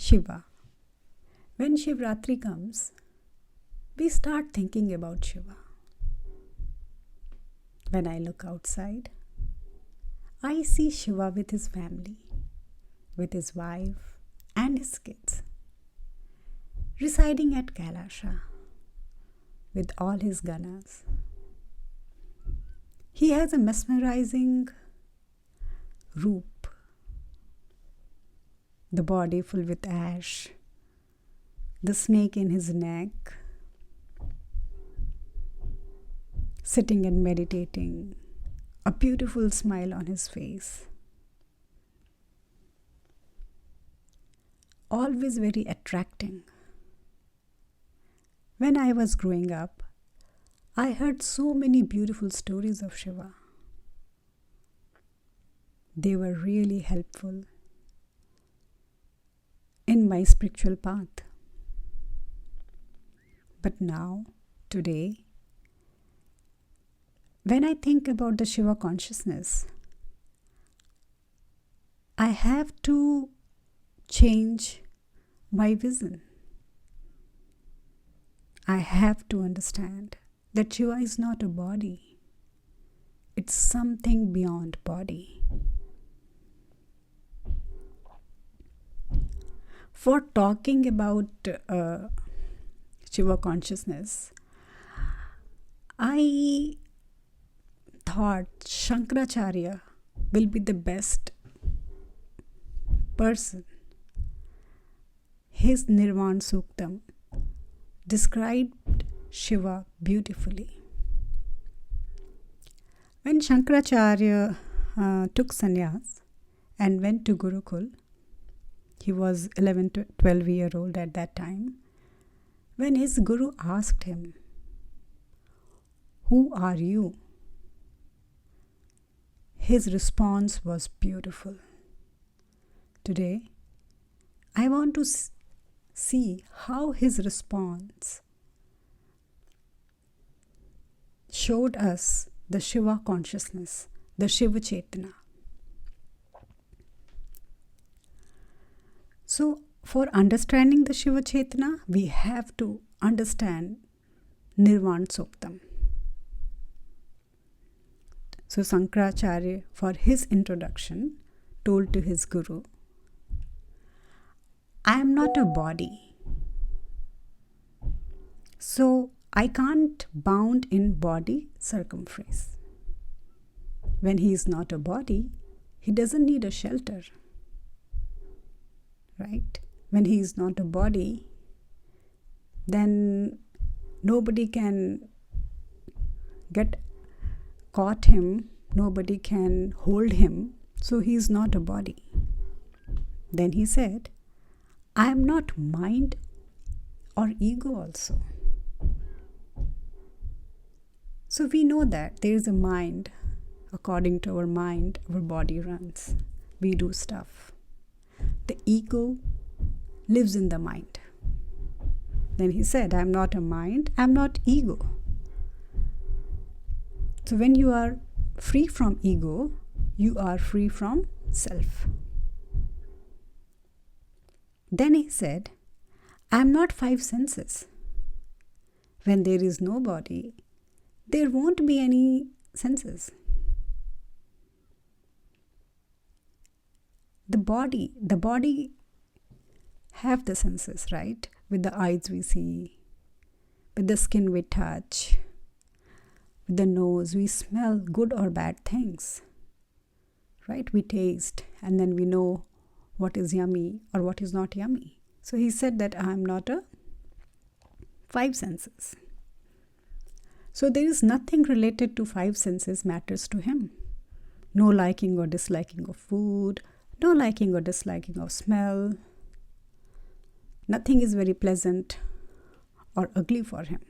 Shiva. When Shivratri comes, we start thinking about Shiva. When I look outside, I see Shiva with his family, with his wife and his kids, residing at Kailasha with all his ganas. He has a mesmerizing roop, the body full with ash, the snake in his neck, sitting and meditating, a beautiful smile on his face. Always very attracting. When I was growing up, I heard so many beautiful stories of Shiva. They were really helpful in my spiritual path. But now, today, when I think about the Shiva consciousness, I have to change my vision. I have to understand that Shiva is not a body. It's something beyond body. For talking about Shiva consciousness, I thought Shankaracharya will be the best person. His Nirvana Suktam described Shiva beautifully. When Shankaracharya took sannyas and went to Gurukul, he was 11 to 12-year-old at that time. When his guru asked him, "Who are you?" his response was beautiful. Today, I want to see how his response showed us the Shiva consciousness, the Shiva Chetana. So, for understanding the Shiva Chetana, we have to understand Nirvana Suktam. So, Shankaracharya, for his introduction, told to his guru, "I am not a body. So, I can't bound in body circumference. When he is not a body, he doesn't need a shelter. Right? When he is not a body, then nobody can get caught him, nobody can hold him, so he is not a body." Then he said, "I am not mind or ego also." So we know that there is a mind. According to our mind, our body runs. We do stuff. The ego lives in the mind. Then he said, "I am not a mind, I am not ego." So when you are free from ego, you are free from self. Then he said, "I am not five senses. When there is no body, there won't be any senses. The body have the senses, right? With the eyes we see, with the skin we touch, with the nose we smell good or bad things, right? We taste and then we know what is yummy or what is not yummy. So he said that I am not a five senses. So there is nothing related to five senses matters to him. No liking or disliking of food, no liking or disliking of smell. Nothing is very pleasant or ugly for him.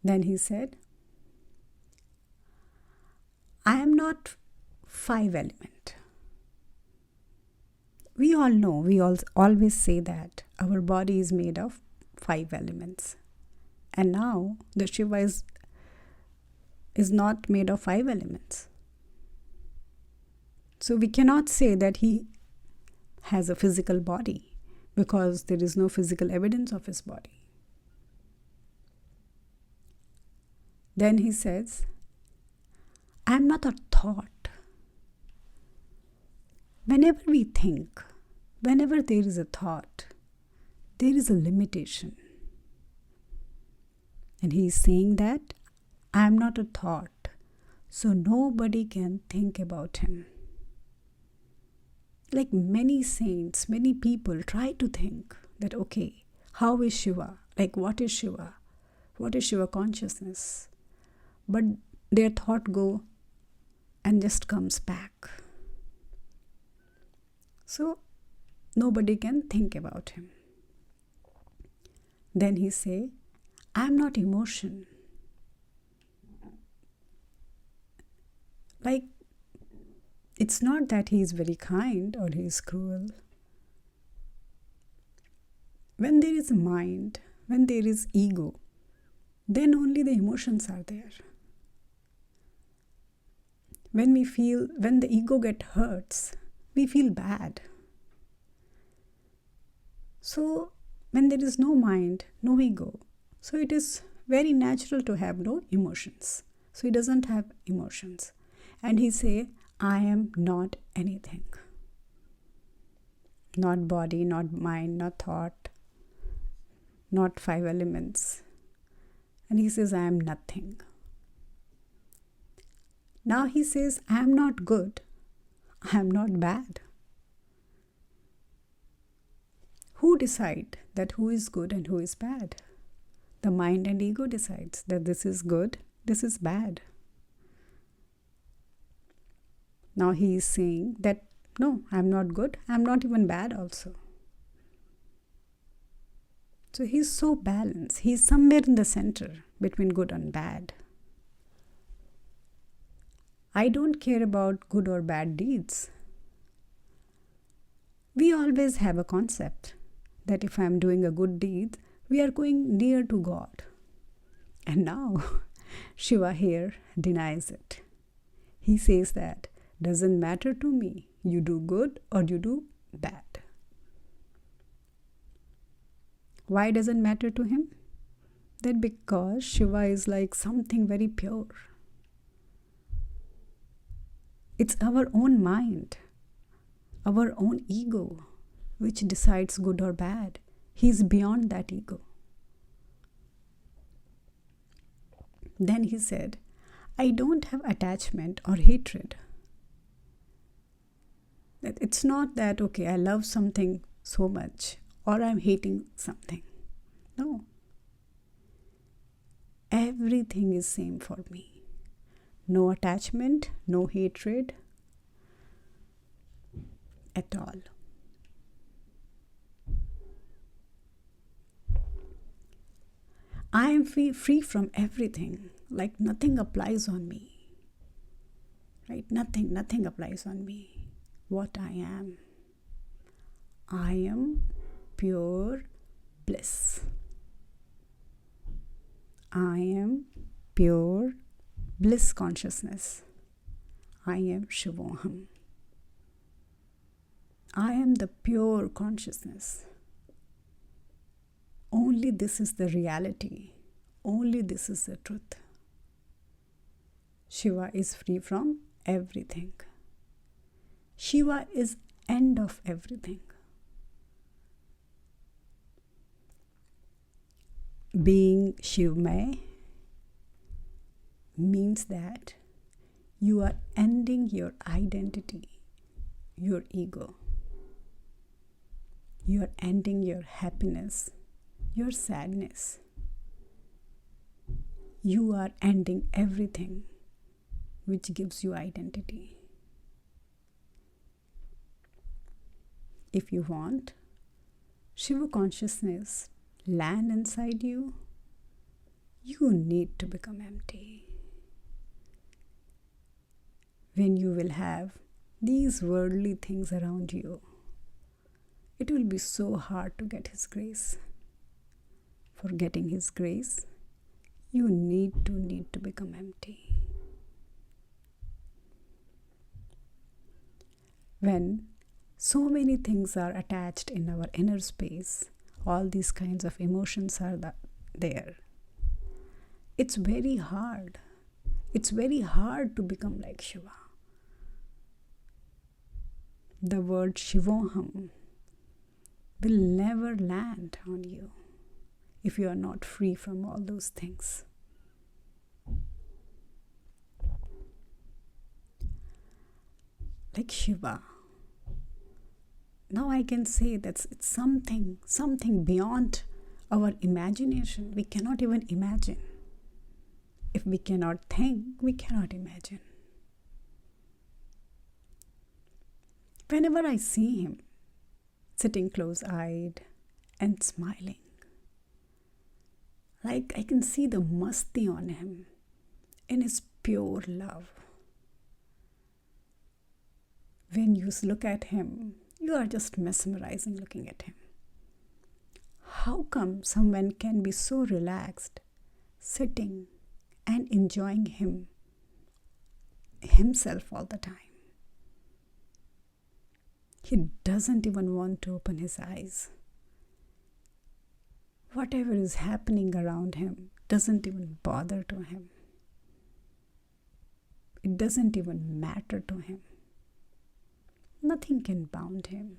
Then he said, "I am not five element." We all know, we always say that our body is made of five elements. And now the Shiva is not made of five elements. So we cannot say that he has a physical body because there is no physical evidence of his body. Then he says, I am not a thought. Whenever we think, whenever there is a thought, there is a limitation. And he is saying that I am not a thought, so nobody can think about him. Like many saints, many people try to think that, okay, how is Shiva? Like, what is Shiva? What is Shiva consciousness? But their thought go and just comes back. So nobody can think about him. Then he say, I am not emotion. Like, it's not that he is very kind or he is cruel. When there is mind, when there is ego, then only the emotions are there. When the ego gets hurts, we feel bad. So when there is no mind, no ego, so it is very natural to have no emotions. So he doesn't have emotions. And he say, I am not anything. Not body, not mind, not thought, not 5 elements. And he says, I am nothing. Now he says, I am not good. I am not bad. Who decide that who is good and who is bad? The mind and ego decides that this is good, this is bad. Now he is saying that no, I am not good, I am not even bad also. So he is so balanced. He is somewhere in the center between good and bad. I don't care about good or bad deeds. We always have a concept that if I am doing a good deed, we are going near to God. And now Shiva here denies it. He says that doesn't matter to me. You do good or you do bad. Why doesn't matter to him? That because Shiva is like something very pure. It's our own mind, our own ego, which decides good or bad. He is beyond that ego. Then he said, I don't have attachment or hatred. It's not that, okay, I love something so much or I'm hating something. No. Everything is same for me. No attachment, no hatred at all. I am free from everything, like nothing applies on me. Right? Nothing applies on me. What I am pure bliss. I am pure bliss consciousness. I am Shivoham. I am the pure consciousness. Only this is the reality. Only this is the truth. Shiva is free from everything. Shiva is end of everything. Being Shivmay means that you are ending your identity, your ego. You are ending your happiness, your sadness. You are ending everything which gives you identity. If you want Shiva consciousness land inside you, you need to become empty. When you will have these worldly things around you, it will be so hard to get His grace. For getting His grace, you need to become empty. When So many things are attached in our inner space. All these kinds of emotions are there. It's very hard. It's very hard to become like Shiva. The word Shivoham will never land on you if you are not free from all those things. Like Shiva. Now I can say that it's something beyond our imagination. We cannot even imagine. If we cannot think, we cannot imagine. Whenever I see him sitting close-eyed and smiling, like I can see the masti on him in his pure love. When you look at him, you are just mesmerizing looking at him. How come someone can be so relaxed, sitting and enjoying himself all the time? He doesn't even want to open his eyes. Whatever is happening around him doesn't even bother to him. It doesn't even matter to him. Nothing can bound him.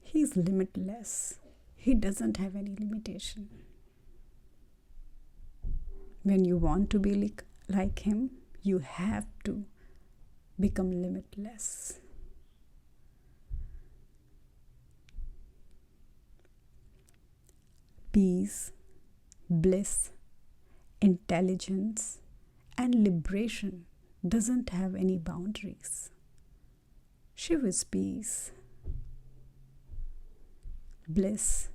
He is limitless. He doesn't have any limitation. When you want to be like him, you have to become limitless. Peace, bliss, intelligence, and liberation doesn't have any boundaries. Shiva is peace, bliss,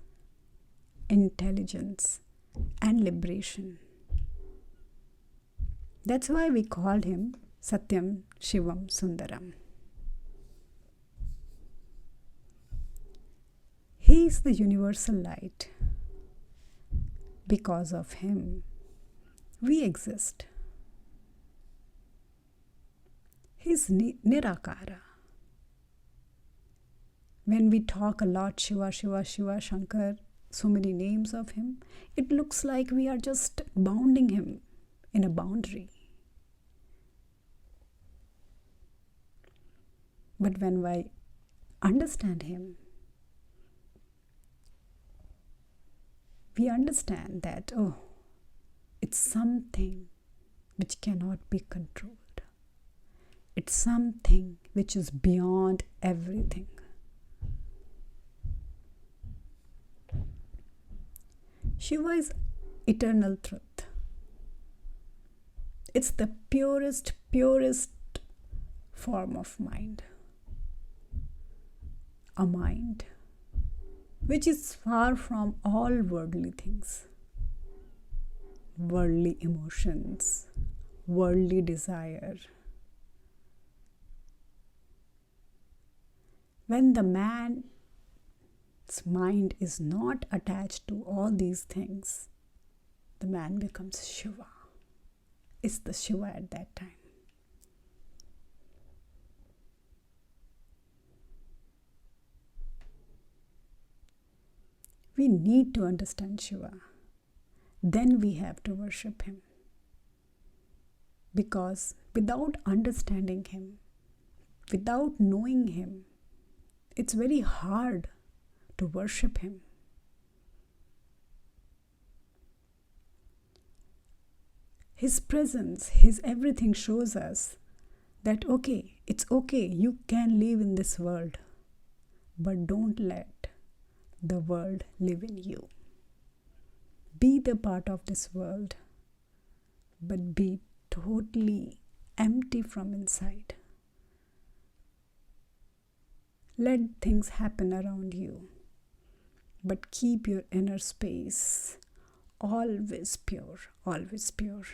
intelligence, and liberation. That's why we called him Satyam Shivam Sundaram. He is the universal light. Because of him, we exist. He is Nirakara. When we talk a lot, Shiva, Shiva, Shiva, Shankar, so many names of him, it looks like we are just bounding him in a boundary. But when we understand him, we understand that, it's something which cannot be controlled. It's something which is beyond everything. Shiva is eternal truth. It's the purest form of mind. A mind which is far from all worldly things, worldly emotions, worldly desire. When the man's mind is not attached to all these things, the man becomes Shiva. It's the Shiva at that time. We need to understand Shiva. Then we have to worship him. Because without understanding him, without knowing him, it's very hard to worship him. His presence, his everything shows us that it's okay, you can live in this world, but don't let the world live in you. Be the part of this world, but be totally empty from inside. Let things happen around you, but keep your inner space always pure, always pure.